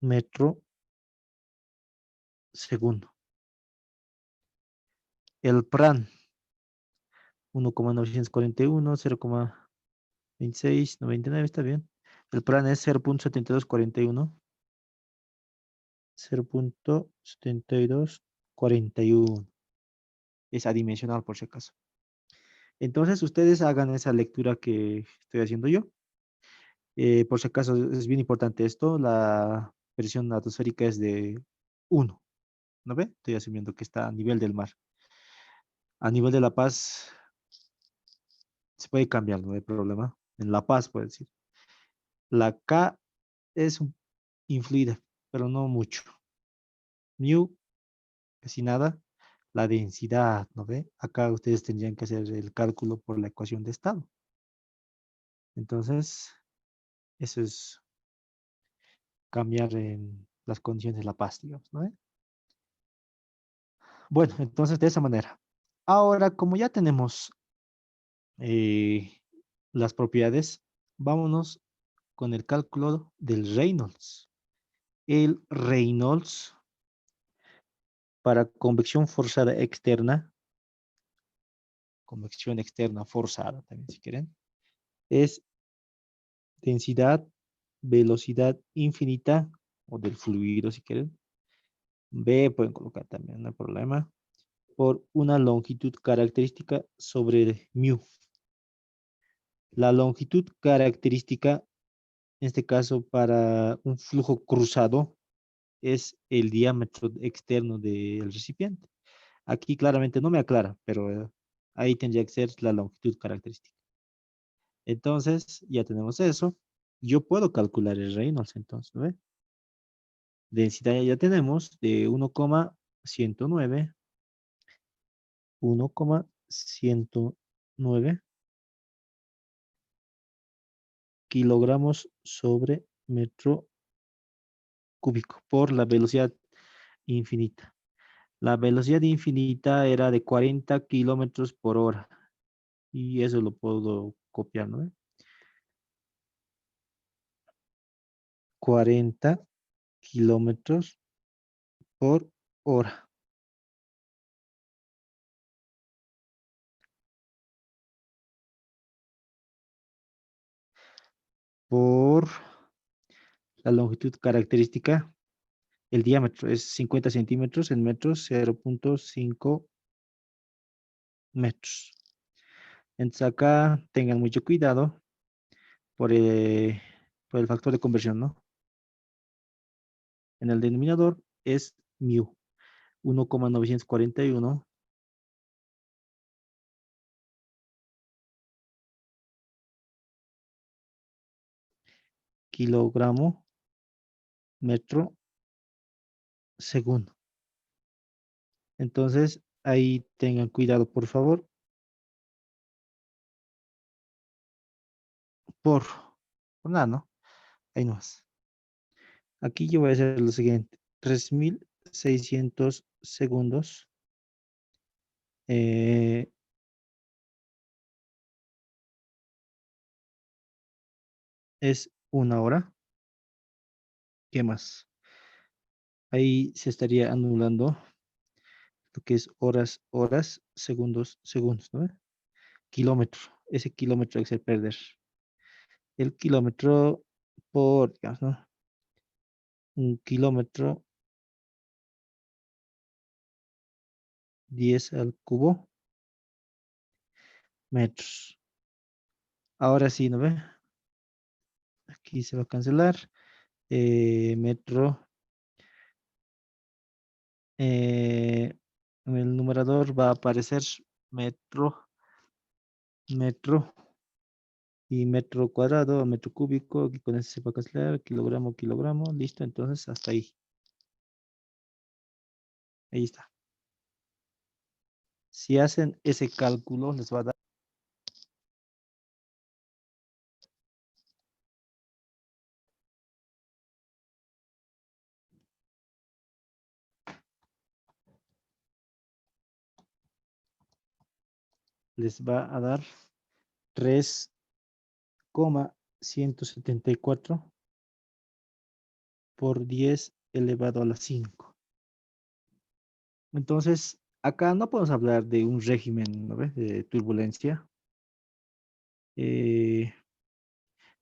metro, segundo. El PRAN, 1,941, 0,2699, está bien. El PRAN es 0,7241. 0,7241. Es adimensional por si acaso. Entonces ustedes hagan esa lectura que estoy haciendo yo. Por si acaso es bien importante esto. La presión atmosférica es de 1. ¿No ve? Estoy asumiendo que está a nivel del mar. A nivel de La Paz se puede cambiar, no hay problema. En La Paz puede decir. La K es influida, pero no mucho. Mu, casi nada. La densidad, ¿no ve? Acá ustedes tendrían que hacer el cálculo por la ecuación de estado. Entonces, eso es cambiar en las condiciones de La Paz, digamos, ¿no ve? Bueno, entonces de esa manera. Ahora, como ya tenemos eh, las propiedades, vámonos con el cálculo del Reynolds. El Reynolds para convección externa forzada también si quieren, es densidad, velocidad infinita o del fluido si quieren. B pueden colocar también, no hay problema. Por una longitud característica sobre mu. La longitud característica, en este caso para un flujo cruzado, es el diámetro externo del recipiente. Aquí claramente no me aclara, pero ahí tendría que ser la longitud característica. Entonces, ya tenemos eso. Yo puedo calcular el Reynolds, entonces, ¿no ve? Densidad ya tenemos de 1,109. 1,109 kilogramos sobre metro cúbico por la velocidad infinita. La velocidad infinita era de 40 kilómetros por hora. Y eso lo puedo copiar, ¿no? 40 kilómetros por hora. Por la longitud característica, el diámetro es 50 centímetros, en metros 0,5 metros. Entonces acá tengan mucho cuidado por, eh, por el factor de conversión, ¿no? En el denominador es mu, 1,941 kilogramo metro segundo. Entonces, ahí tengan cuidado, por favor, por, por nada, ¿no? Ahí no más. Aquí yo voy a hacer lo siguiente, 3600 segundos. eh, es una hora. ¿Qué más? Ahí se estaría anulando lo que es horas, horas, segundos, segundos, ¿no? Kilómetro. Ese kilómetro hay que perder. El kilómetro por, digamos, ¿no? Un kilómetro, 10 al cubo, metros. Ahora sí, ¿no ve? Aquí se va a cancelar. Metro. En el numerador va a aparecer metro, metro y metro cuadrado, metro cúbico. Y con eso se va a cancelar. Kilogramo, kilogramo. Listo, entonces hasta ahí. Ahí está. Si hacen ese cálculo, les va a dar 3,174 por 10 elevado a la 5. Entonces, acá no podemos hablar de un régimen, ¿no ves? De turbulencia. Eh,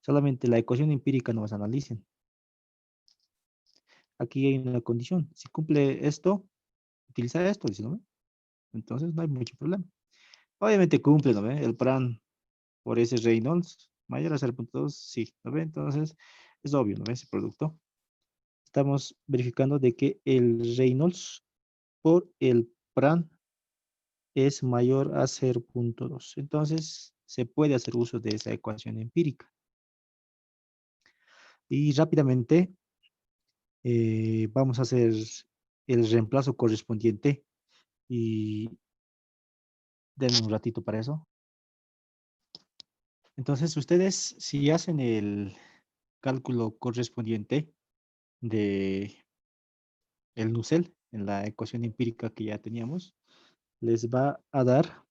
Solamente la ecuación empírica nos analicen. Aquí hay una condición. Si cumple esto, utiliza esto, dice, ¿no ve? Entonces no hay mucho problema. Obviamente cumple, ¿no ve? El plan por ese Reynolds mayor a 0,2, sí, ¿no ve? Entonces es obvio, ¿no ve? Ese producto. Estamos verificando de que el Reynolds por el PRAN es mayor a 0,2. Entonces se puede hacer uso de esa ecuación empírica. Y rápidamente vamos a hacer el reemplazo correspondiente y denme un ratito para eso. Entonces, ustedes, si hacen el cálculo correspondiente de el NuSel en la ecuación empírica que ya teníamos, les va a dar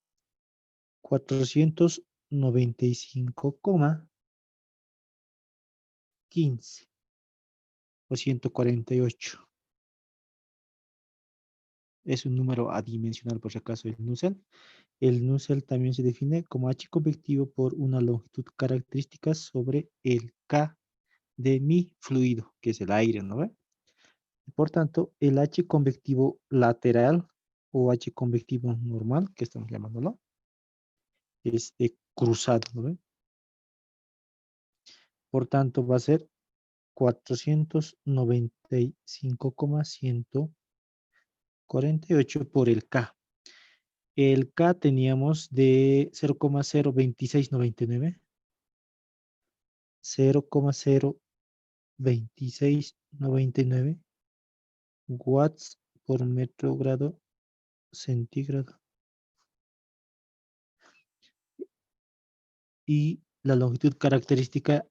495,15 o 148. Es un número adimensional, por si acaso, el NuSel. El NuSel también se define como H convectivo por una longitud característica sobre el K de mi fluido, que es el aire, ¿no ve? Por tanto, el H convectivo lateral o H convectivo normal, que estamos llamándolo, es de cruzado, ¿no ve? Por tanto, va a ser 495,148 por el K. El K teníamos de 0,02699, 0,02699 watts por metro grado centígrado. Y la longitud característica,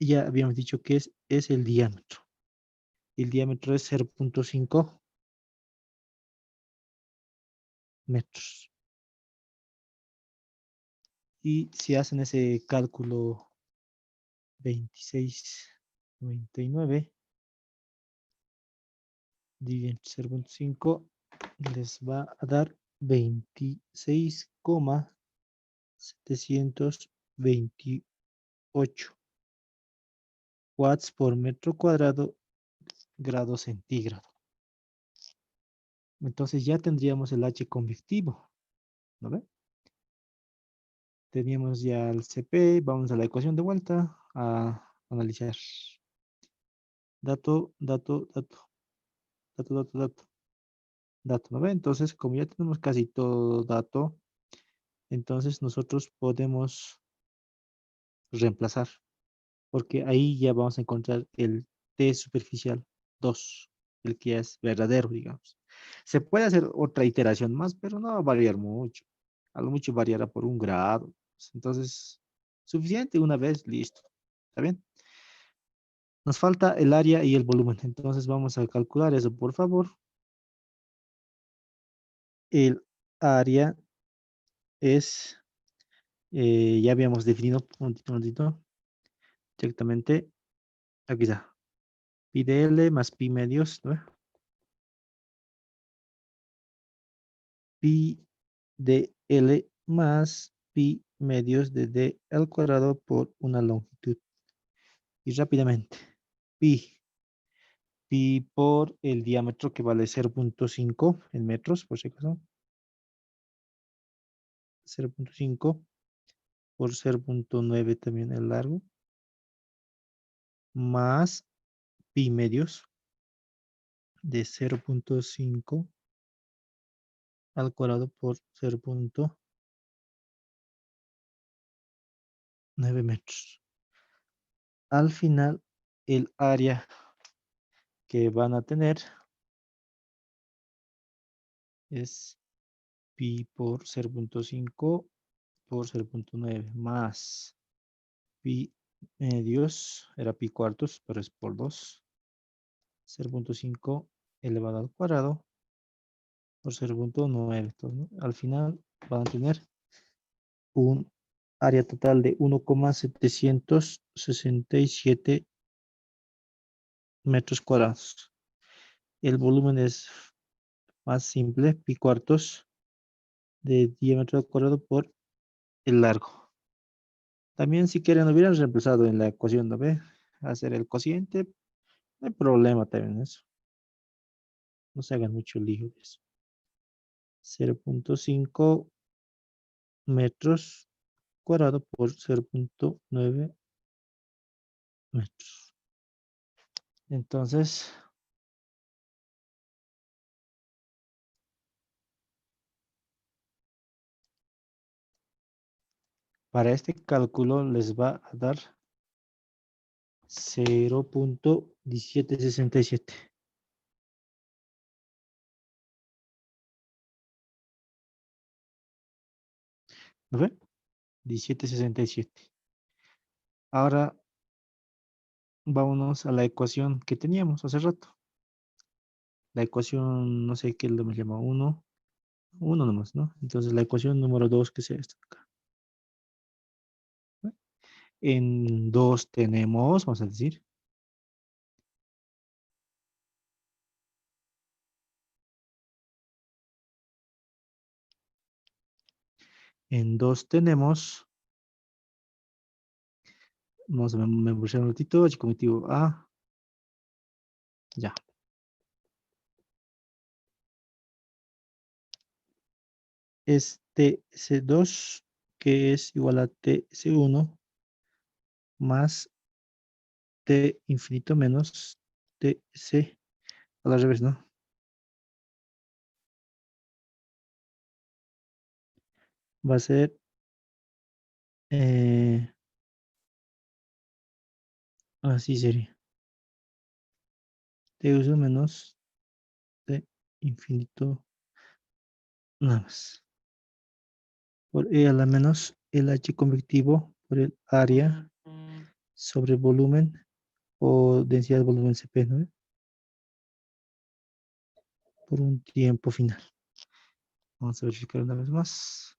ya habíamos dicho que es el diámetro. El diámetro es 0,5 metros. Y si hacen ese cálculo 2699 dividido entre 0,5 les va a dar 26,728 watts por metro cuadrado grado centígrado. Entonces ya tendríamos el H convectivo, ¿no ve? Teníamos ya el CP, vamos a la ecuación de vuelta. a analizar. Dato, dato, dato, dato, dato, dato, dato, ¿no ve? Entonces, como ya tenemos casi todo dato, entonces nosotros podemos reemplazar, porque ahí ya vamos a encontrar el T superficial 2, el que ya es verdadero, digamos. Se puede hacer otra iteración más, pero no va a variar mucho. A lo mucho variará por 1 grado. Entonces, suficiente una vez, listo. ¿Está bien? Nos falta el área y el volumen. Entonces vamos a calcular eso, por favor. El área es, ya habíamos definido, un momentito, directamente, aquí está. Pi de L más pi medios, ¿no? Pi de L más pi medios de D al cuadrado por una longitud. Y rápidamente, pi, pi por el diámetro que vale 0.5 en metros, por si acaso. 0.5 por 0.9 también el largo, más pi medios de 0.5 al cuadrado por 0.9 metros. Al final, el área que van a tener es pi por 0.5 por 0.9 más pi medios, era pi cuartos, pero es por 2, 0.5 elevado al cuadrado por 0.9. Entonces, ¿no? Al final van a tener un área total de 1,767 metros cuadrados. El volumen es más simple, pi cuartos de diámetro al cuadrado por el largo. También si quieren hubieran reemplazado en la ecuación, ¿no ve? Hacer el cociente, no hay problema también en eso. No se hagan mucho lío de eso. 0.5 metros cuadrado por 0.9 metros. Entonces, para este cálculo les va a dar 0.1767. ¿No ve? 1767. Ahora vámonos a la ecuación que teníamos hace rato. La ecuación, no sé qué lo me llama, 1, 1 nomás, ¿no? Entonces la ecuación número 2, que es esta acá. En 2 tenemos, vamos a decir, en 2 tenemos, vamos a memorizar un ratito, h comitivo A, ya. Es TC2, que es igual a TC1, más T infinito menos TC, a la revés, ¿no? Va a ser así sería. T1 menos T infinito nada más. Por E a la menos el H convectivo por el área sobre volumen o densidad de volumen CP, ¿no? Por un tiempo final. Vamos a verificar una vez más.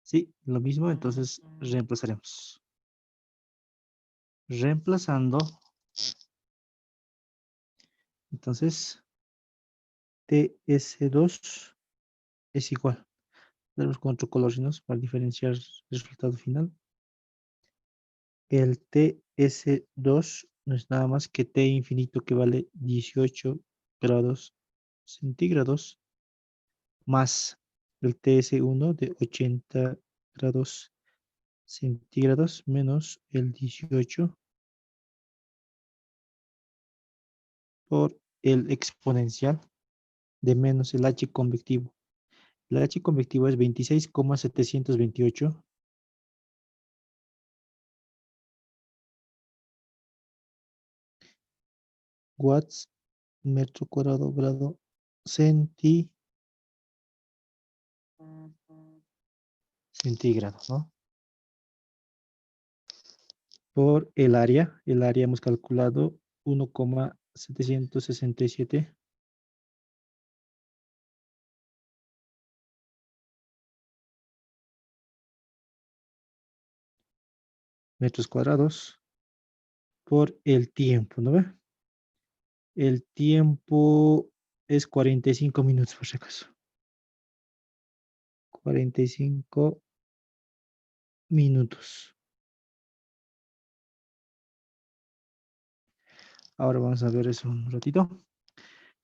Sí, lo mismo, entonces reemplazaremos. Reemplazando, entonces TS2 es igual. Tenemos con otro color, ¿no? Para diferenciar el resultado final. El TS2 no es nada más que T infinito, que vale 18 grados centígrados, más el TS1 de 80 grados centígrados menos el 18 por el exponencial de menos el H convectivo. El H convectivo es 26,728 watts metro cuadrado grado centígrado, ¿no? Por el área hemos calculado 1,767 metros cuadrados por el tiempo, ¿no ve? El tiempo es 45 minutos, por si acaso. 45 minutos. Ahora vamos a ver eso un ratito.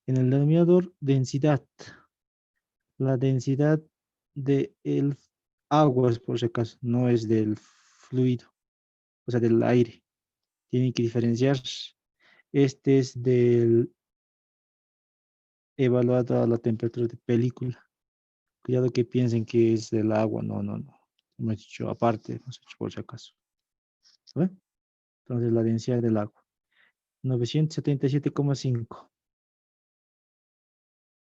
En el denominador, densidad. La densidad del agua, por si acaso, no es del fluido, o sea, del aire. Tienen que diferenciar. Este es del evaluado a la temperatura de película. Cuidado que piensen que es del agua. No, no, no. Hemos hecho aparte, hemos hecho por si acaso. ¿Ve? Entonces la densidad del agua. 977,5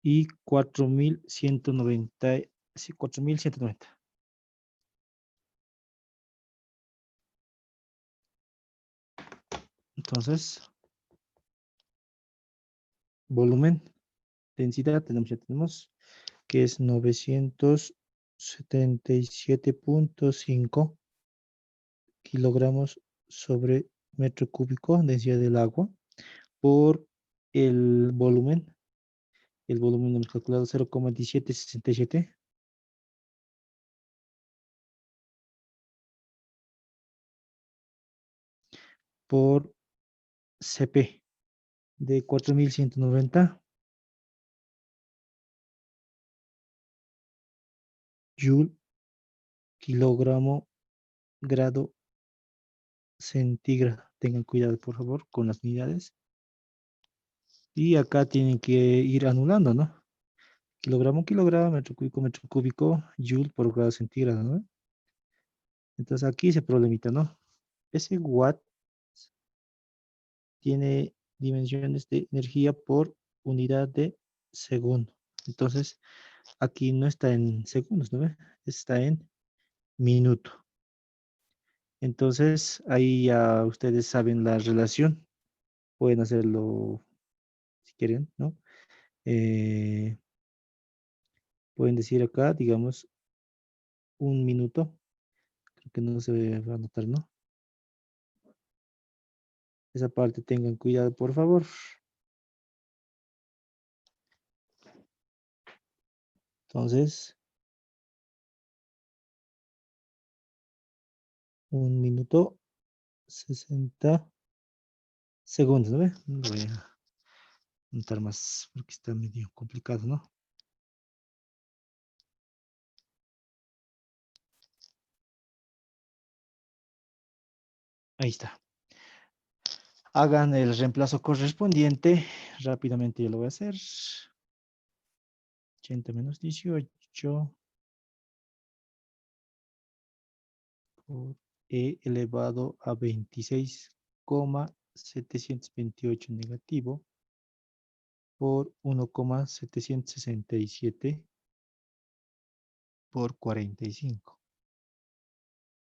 y 4190. Sí, 4190. Entonces, volumen, densidad, ya tenemos que es 977,5 kilogramos sobre metro cúbico, densidad del agua, por el volumen. El volumen hemos calculado 0,1767 por CP de 4190 joule kilogramo grado centígrado. Tengan cuidado, por favor, con las unidades. Y acá tienen que ir anulando, ¿no? Kilogramo, metro cúbico, joule por grado centígrado, ¿no? Entonces aquí ese problemita, ¿no? Ese watt tiene dimensiones de energía por unidad de segundo. Entonces, aquí no está en segundos, ¿no? Está en minuto. Entonces, ahí ya ustedes saben la relación. Pueden hacerlo si quieren, ¿no? Eh, pueden decir acá, digamos, un minuto. Creo que no se va a notar, ¿no? Esa parte tengan cuidado, por favor. Entonces, un minuto 60 segundos, ¿no ve? Lo voy a notar más porque está medio complicado, ¿no? Ahí está. Hagan el reemplazo correspondiente. Rápidamente yo lo voy a hacer. 80 menos 18 por E elevado a 26,728 negativo por 1,767 por 45.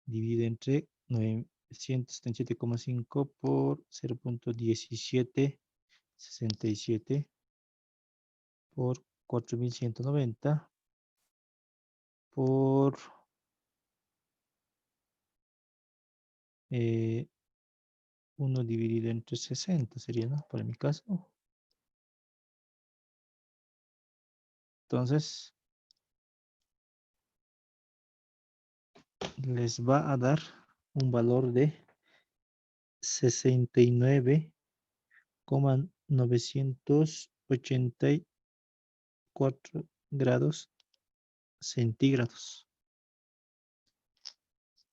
Divide entre 977,5 por 0,1767 por 4190 por 1 dividido entre 60 sería, ¿no? Para mi caso. Entonces, les va a dar un valor de 69,984 grados centígrados.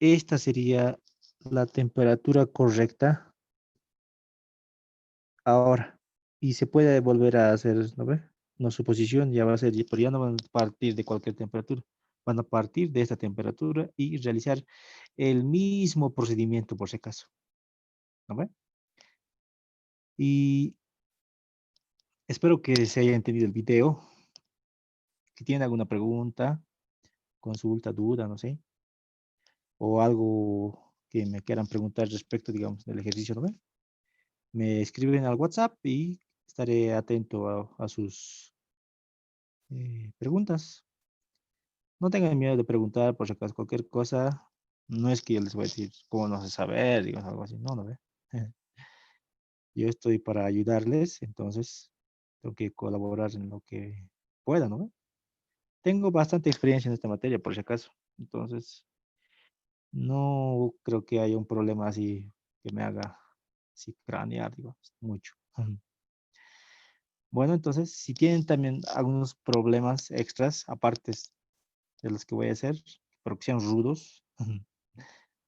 esta sería la temperatura correcta ahora. Y se puede volver a hacer, ¿no ve? Una suposición, ya va a ser, pero ya no van a partir de cualquier temperatura. Van a partir de esta temperatura y realizar el mismo procedimiento por si acaso. ¿No ve? Y espero que se haya entendido el video. Si tienen alguna pregunta, consulta, duda, no sé, o algo que me quieran preguntar respecto, digamos, del ejercicio, ¿no ve? Me escriben al WhatsApp y estaré atento a sus preguntas. No tengan miedo de preguntar por si acaso cualquier cosa. No es que yo les voy a decir cómo no sé saber, digamos, algo así. No, no ve. Yo estoy para ayudarles, entonces tengo que colaborar en lo que pueda, ¿no ve? Tengo bastante experiencia en esta materia, por si acaso. Entonces, no creo que haya un problema así que me haga así cranear, digamos, mucho. Bueno, entonces, si tienen también algunos problemas extras, aparte de los que voy a hacer, pero que sean rudos,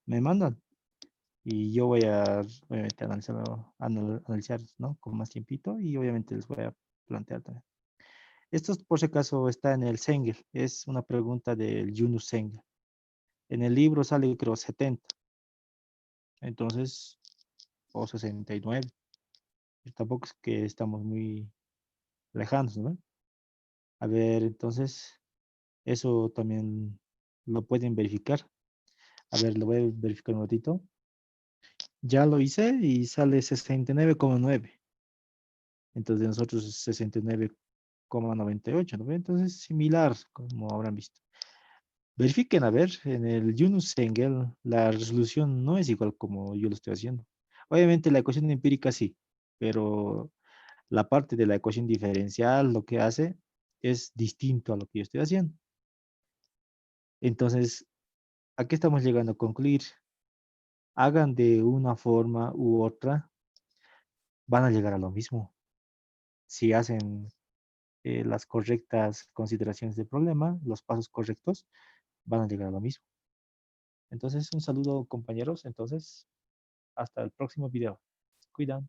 me mandan y yo voy a, obviamente, analizar, ¿no? Con más tiempito y obviamente les voy a plantear también. Esto, por si acaso, está en el Sengel, es una pregunta del Yunus Sengel. En el libro sale, creo, 70, entonces, o 69. Tampoco es que estamos muy lejanos, ¿no? A ver, entonces, eso también lo pueden verificar. A ver, lo voy a verificar un ratito. Ya lo hice y sale 69,9. Entonces nosotros 69,98, ¿no? Entonces, similar, como habrán visto. Verifiquen, a ver, en el Yunus Engel la resolución no es igual como yo lo estoy haciendo. Obviamente la ecuación empírica sí, pero la parte de la ecuación diferencial lo que hace es distinto a lo que yo estoy haciendo. Entonces, ¿a qué estamos llegando a concluir? Hagan de una forma u otra, van a llegar a lo mismo. Si hacen las correctas consideraciones del problema, los pasos correctos, van a llegar a lo mismo. Entonces, un saludo, compañeros. Entonces, hasta el próximo video. Cuidan.